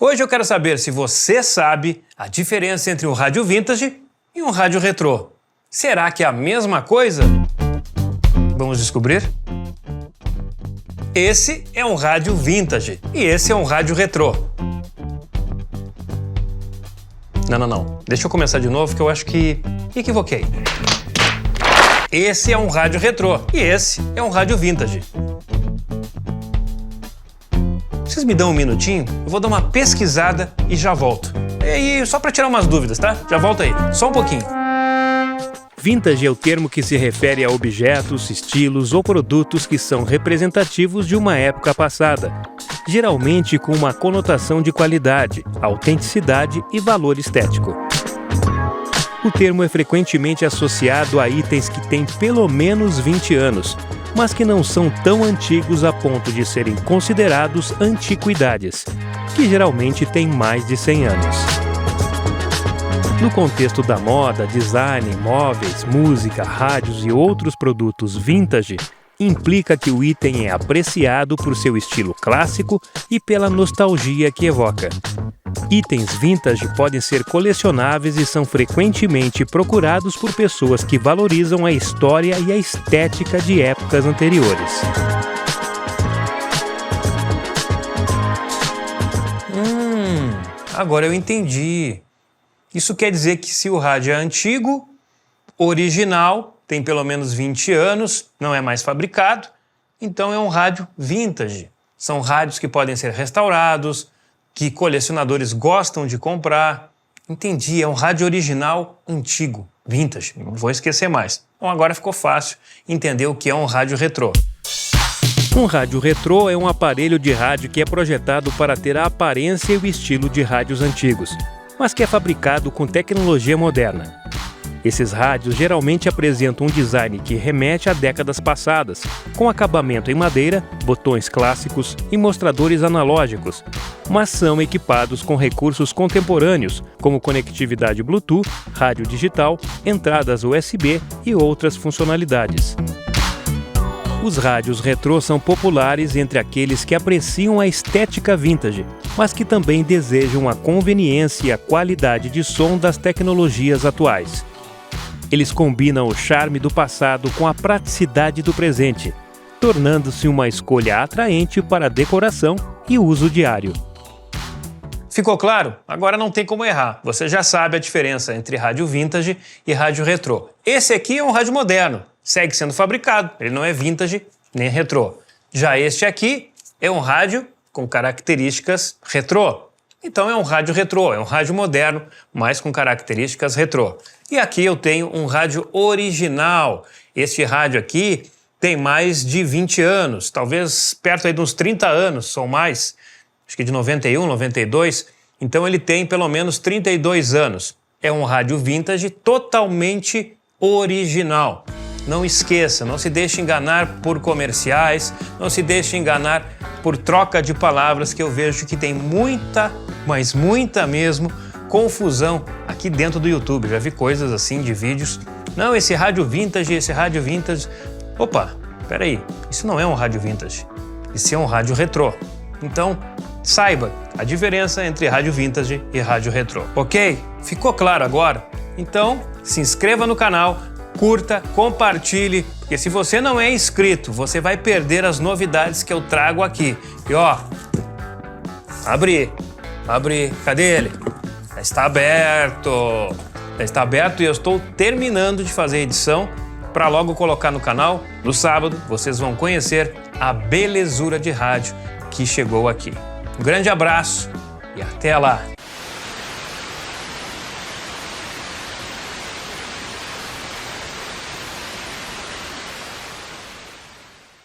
Hoje eu quero saber se você sabe a diferença entre um rádio vintage e um rádio retrô. Será que é a mesma coisa? Vamos descobrir? Esse é um rádio vintage e esse é um rádio retrô. Não. Deixa eu começar de novo que eu acho que equivoquei. Esse é um rádio retrô e esse é um rádio vintage. Vocês me dão um minutinho? Eu vou dar uma pesquisada e já volto. E aí, só para tirar umas dúvidas, tá? Já volto aí, só um pouquinho. Vintage é o termo que se refere a objetos, estilos ou produtos que são representativos de uma época passada, geralmente com uma conotação de qualidade, autenticidade e valor estético. O termo é frequentemente associado a itens que têm pelo menos 20 anos, mas que não são tão antigos a ponto de serem considerados antiquidades, que geralmente têm mais de 100 anos. No contexto da moda, design, móveis, música, rádios e outros produtos vintage, implica que o item é apreciado por seu estilo clássico e pela nostalgia que evoca. Itens vintage podem ser colecionáveis e são frequentemente procurados por pessoas que valorizam a história e a estética de épocas anteriores. Agora eu entendi. Isso quer dizer que se o rádio é antigo, original, tem pelo menos 20 anos, não é mais fabricado, então é um rádio vintage. São rádios que podem ser restaurados, que colecionadores gostam de comprar. Entendi, é um rádio original antigo, vintage, não vou esquecer mais. Bom, agora ficou fácil entender o que é um rádio retrô. Um rádio retrô é um aparelho de rádio que é projetado para ter a aparência e o estilo de rádios antigos, mas que é fabricado com tecnologia moderna. Esses rádios geralmente apresentam um design que remete a décadas passadas, com acabamento em madeira, botões clássicos e mostradores analógicos, mas são equipados com recursos contemporâneos, como conectividade Bluetooth, rádio digital, entradas USB e outras funcionalidades. Os rádios retrô são populares entre aqueles que apreciam a estética vintage, mas que também desejam a conveniência e a qualidade de som das tecnologias atuais. Eles combinam o charme do passado com a praticidade do presente, tornando-se uma escolha atraente para decoração e uso diário. Ficou claro? Agora não tem como errar. Você já sabe a diferença entre rádio vintage e rádio retrô. Esse aqui é um rádio moderno, segue sendo fabricado, ele não é vintage nem retrô. Já este aqui é um rádio com características retrô. Então é um rádio retrô, é um rádio moderno, mas com características retrô. E aqui eu tenho um rádio original. Este rádio aqui tem mais de 20 anos, talvez perto aí de uns 30 anos ou mais, acho que de 91, 92, então ele tem pelo menos 32 anos. É um rádio vintage totalmente original. Não esqueça, não se deixe enganar por comerciais, não se deixe enganar por troca de palavras, que eu vejo que tem muita, mas muita mesmo, confusão aqui dentro do YouTube. Já vi coisas assim de vídeos. Não, esse rádio vintage. Opa, peraí, isso não é um rádio vintage, isso é um rádio retrô. Então, saiba a diferença entre rádio vintage e rádio retrô, ok? Ficou claro agora? Então, se inscreva no canal, curta, compartilhe, porque se você não é inscrito, você vai perder as novidades que eu trago aqui. E ó, abri, cadê ele? Já está aberto, e eu estou terminando de fazer a edição para logo colocar no canal. No sábado, vocês vão conhecer a belezura de rádio que chegou aqui. Um grande abraço e até lá!